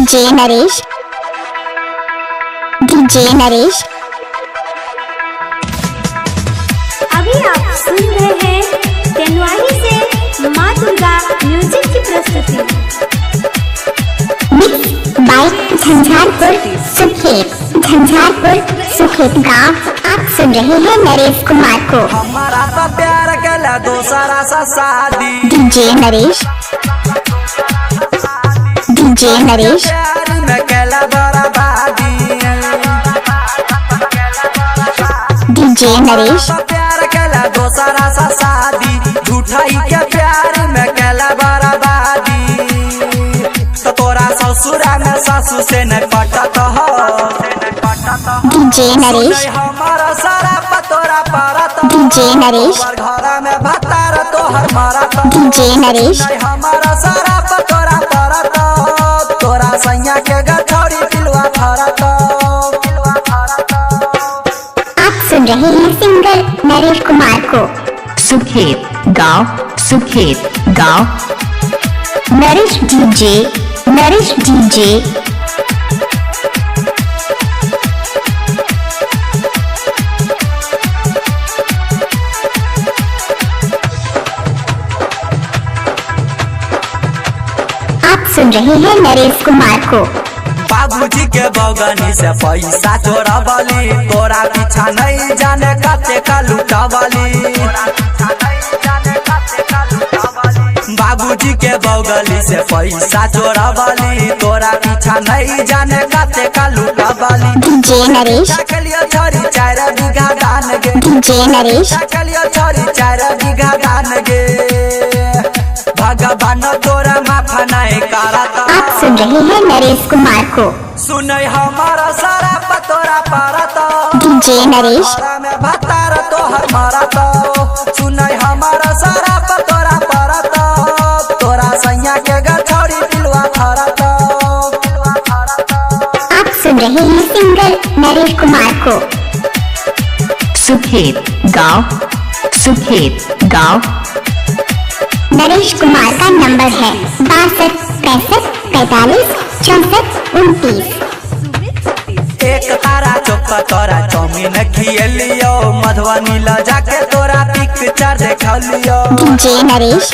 DJ Naresh अभी आप सुन रहे हैं तेनवाही से माँ दुर्गा म्यूजिक की प्रस्तुति। मिक्स बाय झंझारपुर सुखेत गांव। आप सुन रहे हैं नरेश कुमार को। हमारा तो प्यार केला दोसरा सा शादी। डीजे नरेश प्यार में केला बर्बादी। डीजे नरेश प्यार केला दोसरा सा शादी। झूठाई के प्यार में केला बर्बादी। तो तोरा ससुरा में सासू से न पटत हो। डीजे नरेश हमारा सारा पतोरा परत। डीजे नरेश घर में भतार तोहर मारत। डीजे नरेश हमारा सारा पतोरा परत। तोरा सैया के गठौरी पिलवा फरत। आप सुन रहे हैं सिंगर नरेश कुमार को। सुखेत गांव नरेश डीजे आप सुन रहे हैं नरेश कुमार को। बाबूजी के बगनी से पैसा चोरावली। तोरा पीछा नहीं जाने कते का लुटावली। बाबूजी के बगली से पैसा चोरावली। तोरा पीछा नहीं जाने कते का लुटावली। डीजे नरेश चलियो छोरी 4 बीघा गान गे। डीजे नरेश चलियो छोरी 4 बीघा गान गे। भगवान तोरा माफा नहीं करत। आप सुन रहे हैं नरेश कुमार को। सुनई हमारा सारा पतोरा परत। डीजे नरेश में भतार तोहर मारत। सुनई हमारा सारा पतोरा परत। तोरा सैया के गठौरी पिलवा फरत। आप सुन रहे हैं सिंगर नरेश कुमार को। सुखेत गांव नरेश कुमार का नंबर है 62 65 45 64 29। एक तारा चौक तोरा चौमीन खियलियो। मधुबनी ला जाके तोरा पिक्चर देखलियो। डीजे नरेश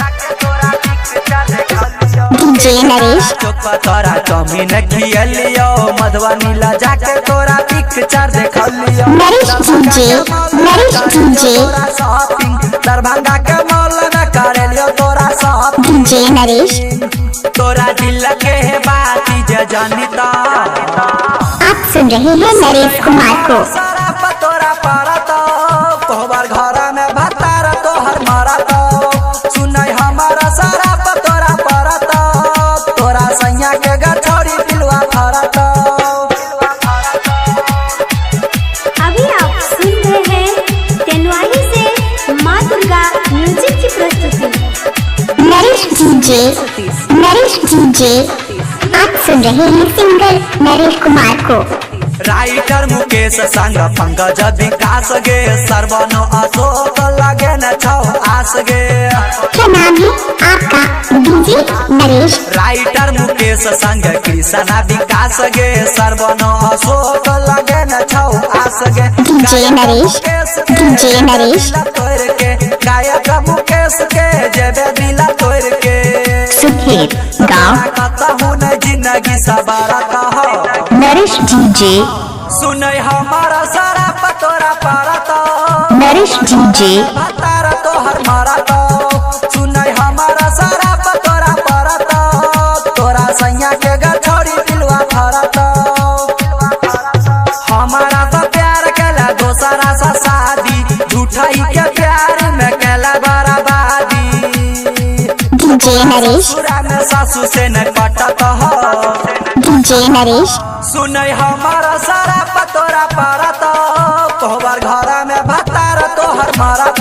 चौक तोरा चौमीन खियलियो। मधुबनी ला जाके तोरा पिक्चर देखलियो। नरेश डीजे शॉपिंग दरभंगा के मॉल में करेलियो। तोरा शॉपिंग डीजे नरेश तोरा दिल के है बाती जे जानिता। आप सुन रहे हैं नरेश कुमार को। सारा पतोरा परत। तोहर घर में भतार तोहर मारत। सुनई हमारा सारा पतोरा परत। तोरा सैया के गठौरी पिलवा फरत। अभी आप सुन रहे हैं तेनवाही से माँ दुर्गा म्यूजिक की प्रस्तुति। नरेश डीजे आप सुन रहे हैं सिंगर नरेश कुमार को। राइटर मुकेश संग पंकज विकास गे। सर्वन अशोक लगे न छौ आस गे। क्या नाम है आपका? डीजे नरेश राइटर मुकेश संग कृष्णा विकास गे। सर्वन अशोक लगे न छौ आस गे। डीजे नरेश तोड़ के गायक मुकेश के जेबे दिला तोड़ के। सुखेत गांव कहूँ न जिंदगी सवारा कहो। नरेश डीजे सुनई हमारा सारा पतोरा परत। नरेश डीजे भतार तोहर मारत। सुनई हमारा सारा पतोरा परत। तोरा सैया के गठौरी पिलवा फरत। हमारा तो प्यार केला दोसरा सा शादी। झूठाई के प्यार में केला बर्बादी। डीजे नरेश ससुरा में सासू से न पटत हो। डीजे नरेश सुनई हमारा सारा पतोरा परत। तोहर घर में भतार तोहर मारत।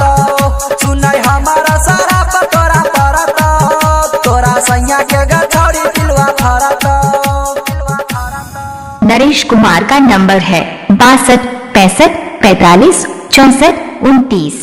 सुनई हमारा सारा पतोरा परत। तोरा सैया के गठौरी पिलवा फरत। नरेश कुमार का नंबर है 62 65 45 64 29।